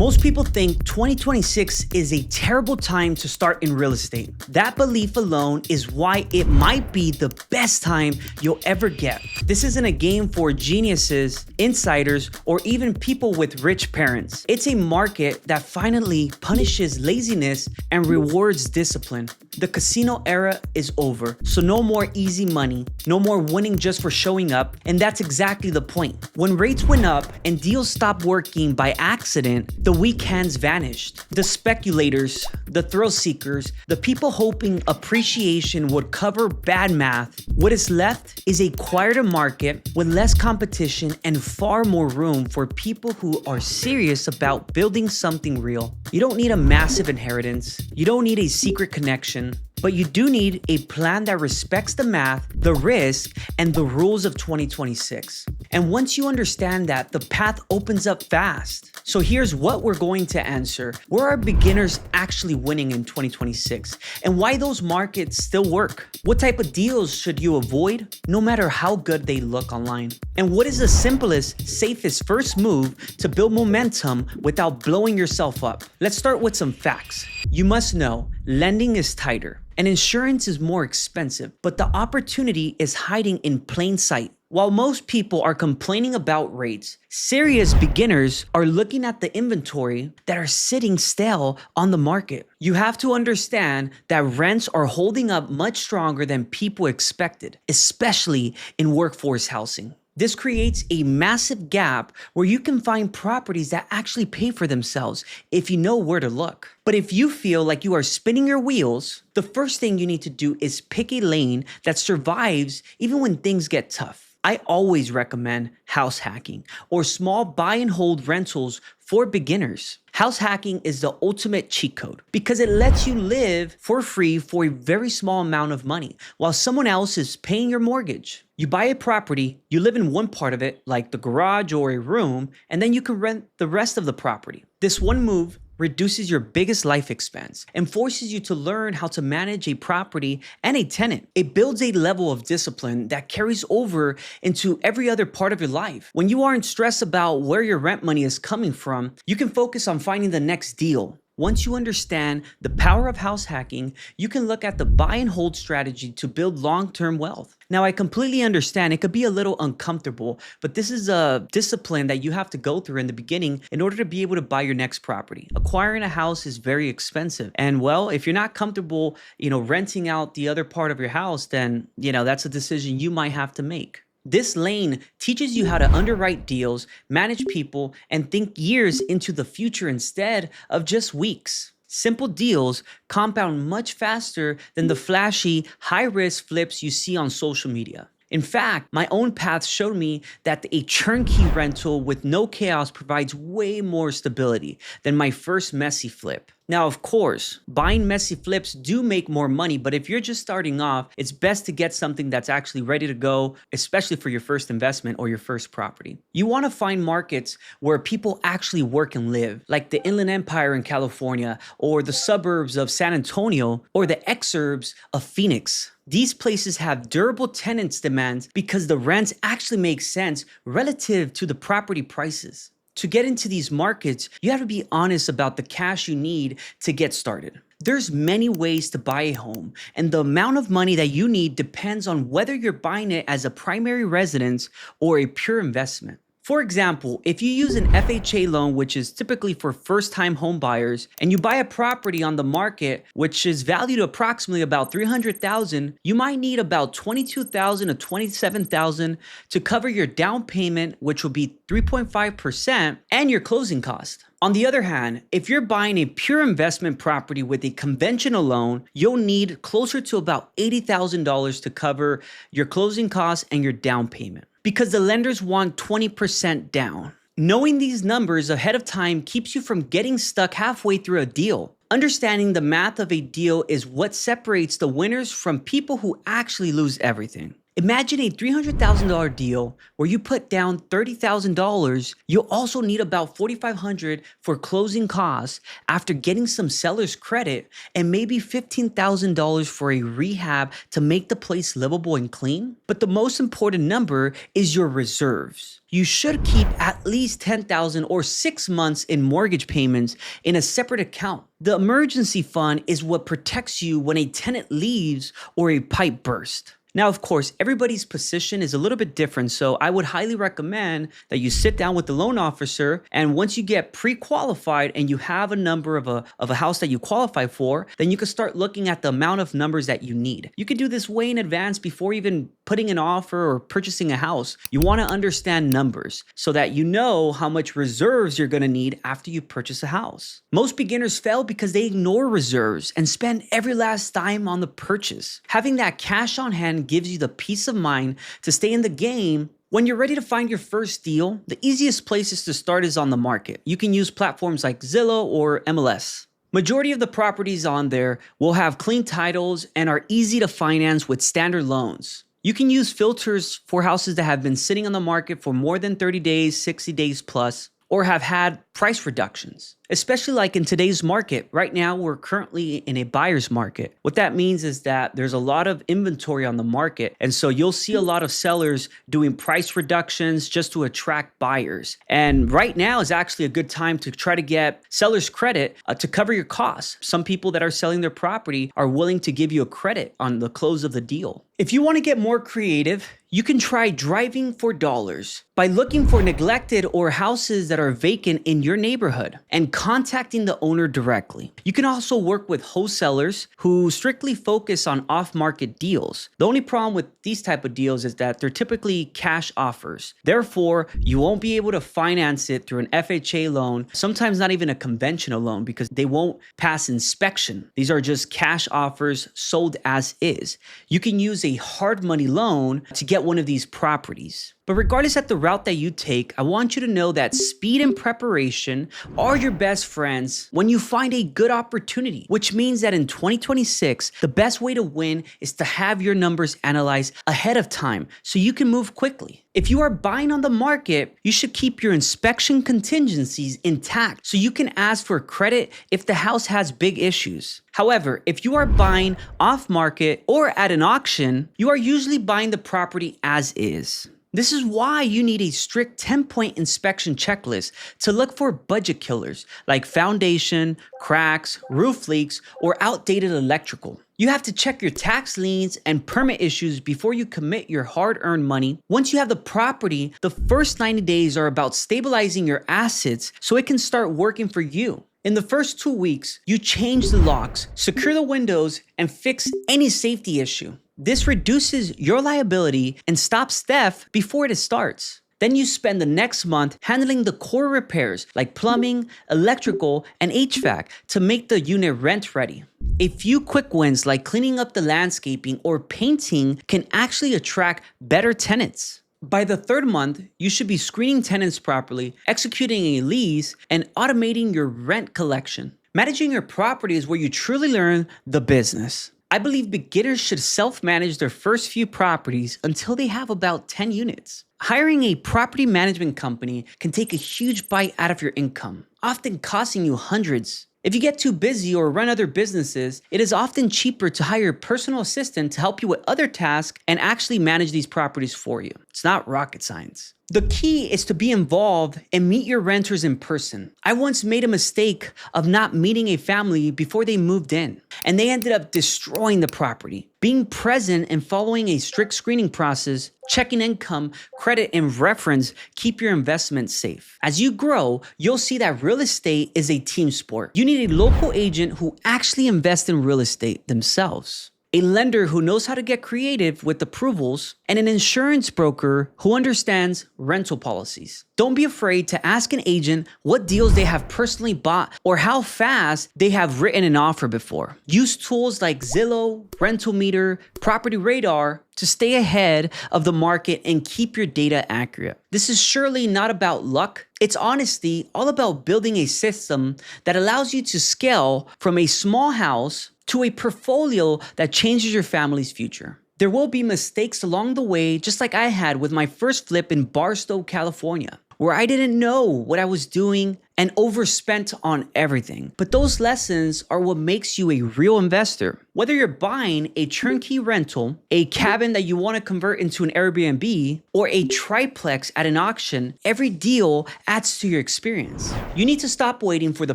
Most people think 2026 is a terrible time to start in real estate. That belief alone is why it might be the best time you'll ever get. This isn't a game for geniuses, insiders, or even people with rich parents. It's a market that finally punishes laziness and rewards discipline. The casino era is over, so no more easy money, no more winning just for showing up, and that's exactly the point. When rates went up and deals stopped working by accident, the weak hands vanished. The speculators, the thrill seekers, the people hoping appreciation would cover bad math. What is left is a quieter market with less competition and far more room for people who are serious about building something real. You don't need a massive inheritance. You don't need a secret connection. But you do need a plan that respects the math, the risk, and the rules of 2026. And once you understand that, the path opens up fast. So here's what we're going to answer. Where are beginners actually winning in 2026? And why those markets still work? What type of deals should you avoid, no matter how good they look online? And what is the simplest, safest first move to build momentum without blowing yourself up? Let's start with some facts. You must know, lending is tighter. And insurance is more expensive, but the opportunity is hiding in plain sight. While most people are complaining about rates, serious beginners are looking at the inventory that are sitting stale on the market. You have to understand that rents are holding up much stronger than people expected, especially in workforce housing. This creates a massive gap where you can find properties that actually pay for themselves if you know where to look. But if you feel like you are spinning your wheels, the first thing you need to do is pick a lane that survives even when things get tough. I always recommend house hacking or small buy and hold rentals for beginners. House hacking is the ultimate cheat code because it lets you live for free for a very small amount of money while someone else is paying your mortgage. You buy a property, you live in one part of it, like the garage or a room, and then you can rent the rest of the property. This one move reduces your biggest life expense and forces you to learn how to manage a property and a tenant. It builds a level of discipline that carries over into every other part of your life. When you aren't stressed about where your rent money is coming from, you can focus on finding the next deal. Once you understand the power of house hacking, you can look at the buy and hold strategy to build long-term wealth. Now, I completely understand it could be a little uncomfortable, but this is a discipline that you have to go through in the beginning in order to be able to buy your next property. Acquiring a house is very expensive. And well, if you're not comfortable, renting out the other part of your house, then, that's a decision you might have to make. This lane teaches you how to underwrite deals, manage people, and think years into the future instead of just weeks. Simple deals compound much faster than the flashy, high-risk flips you see on social media. In fact, my own path showed me that a turnkey rental with no chaos provides way more stability than my first messy flip. Now, of course, buying messy flips do make more money, but if you're just starting off, it's best to get something that's actually ready to go, especially for your first investment or your first property. You want to find markets where people actually work and live, like the Inland Empire in California, or the suburbs of San Antonio, or the exurbs of Phoenix. These places have durable tenants demands because the rents actually make sense relative to the property prices. To get into these markets, you have to be honest about the cash you need to get started. There's many ways to buy a home, and the amount of money that you need depends on whether you're buying it as a primary residence or a pure investment. For example, if you use an FHA loan, which is typically for first-time home buyers, and you buy a property on the market, which is valued approximately about $300,000, you might need about $22,000 to $27,000 to cover your down payment, which will be 3.5%, and your closing cost. On the other hand, if you're buying a pure investment property with a conventional loan, you'll need closer to about $80,000 to cover your closing costs and your down payment, because the lenders want 20% down. Knowing these numbers ahead of time keeps you from getting stuck halfway through a deal. Understanding the math of a deal is what separates the winners from people who actually lose everything. Imagine a $300,000 deal where you put down $30,000. You'll also need about $4,500 for closing costs after getting some seller's credit and maybe $15,000 for a rehab to make the place livable and clean. But the most important number is your reserves. You should keep at least $10,000 or 6 months in mortgage payments in a separate account. The emergency fund is what protects you when a tenant leaves or a pipe bursts. Now, of course, everybody's position is a little bit different, so I would highly recommend that you sit down with the loan officer, and once you get pre-qualified and you have a number of a house that you qualify for, then you can start looking at the amount of numbers that you need. You can do this way in advance before even putting an offer or purchasing a house. You want to understand numbers so that you know how much reserves you're going to need after you purchase a house. Most beginners fail because they ignore reserves and spend every last dime on the purchase. Having that cash on hand gives you the peace of mind to stay in the game. When you're ready to find your first deal, the easiest places to start is on the market. You can use platforms like Zillow or MLS. Majority of the properties on there will have clean titles and are easy to finance with standard loans. You can use filters for houses that have been sitting on the market for more than 30 days, 60 days plus, or have had price reductions. Especially like in today's market. Right now, we're currently in a buyer's market. What that means is that there's a lot of inventory on the market. And so you'll see a lot of sellers doing price reductions just to attract buyers. And right now is actually a good time to try to get seller's credit to cover your costs. Some people that are selling their property are willing to give you a credit on the close of the deal. If you want to get more creative, you can try driving for dollars by looking for neglected or houses that are vacant in your neighborhood and contacting the owner directly. You can also work with wholesalers who strictly focus on off-market deals. The only problem with these type of deals is that they're typically cash offers. Therefore, you won't be able to finance it through an FHA loan, sometimes not even a conventional loan because they won't pass inspection. These are just cash offers sold as is. You can use a hard money loan to get one of these properties. But regardless of the route that you take, I want you to know that speed and preparation are your best friends when you find a good opportunity, which means that in 2026, the best way to win is to have your numbers analyzed ahead of time so you can move quickly. If you are buying on the market, you should keep your inspection contingencies intact so you can ask for credit if the house has big issues. However, if you are buying off market or at an auction, you are usually buying the property as is. This is why you need a strict 10-point inspection checklist to look for budget killers like foundation, cracks, roof leaks, or outdated electrical. You have to check your tax liens and permit issues before you commit your hard-earned money. Once you have the property, the first 90 days are about stabilizing your assets so it can start working for you. In the first 2 weeks, you change the locks, secure the windows, and fix any safety issue. This reduces your liability and stops theft before it starts. Then you spend the next month handling the core repairs like plumbing, electrical, and HVAC to make the unit rent ready. A few quick wins like cleaning up the landscaping or painting can actually attract better tenants. By the third month, you should be screening tenants properly, executing a lease, and automating your rent collection. Managing your property is where you truly learn the business. I believe beginners should self-manage their first few properties until they have about 10 units. Hiring a property management company can take a huge bite out of your income, often costing you hundreds. If you get too busy or run other businesses, it is often cheaper to hire a personal assistant to help you with other tasks and actually manage these properties for you. It's not rocket science. The key is to be involved and meet your renters in person. I once made a mistake of not meeting a family before they moved in, and they ended up destroying the property. Being present and following a strict screening process, checking income, credit, and reference keep your investments safe. As you grow, you'll see that real estate is a team sport. You need a local agent who actually invests in real estate themselves, a lender who knows how to get creative with approvals, and an insurance broker who understands rental policies. Don't be afraid to ask an agent what deals they have personally bought or how fast they have written an offer before. Use tools like Zillow, Rental Meter, Property Radar to stay ahead of the market and keep your data accurate. This is surely not about luck. It's honestly all about building a system that allows you to scale from a small house to a portfolio that changes your family's future. There will be mistakes along the way, just like I had with my first flip in Barstow, California, where I didn't know what I was doing and overspent on everything. But those lessons are what makes you a real investor. Whether you're buying a turnkey rental, a cabin that you want to convert into an Airbnb, or a triplex at an auction, every deal adds to your experience. You need to stop waiting for the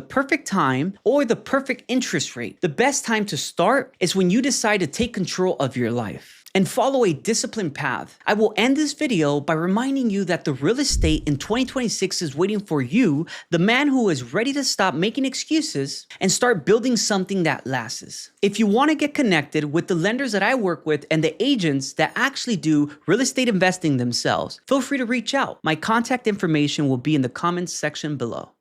perfect time or the perfect interest rate. The best time to start is when you decide to take control of your life and follow a disciplined path. I will end this video by reminding you that the real estate in 2026 is waiting for you, the man who is ready to stop making excuses and start building something that lasts. If you want to get connected with the lenders that I work with and the agents that actually do real estate investing themselves, feel free to reach out. My contact information will be in the comments section below.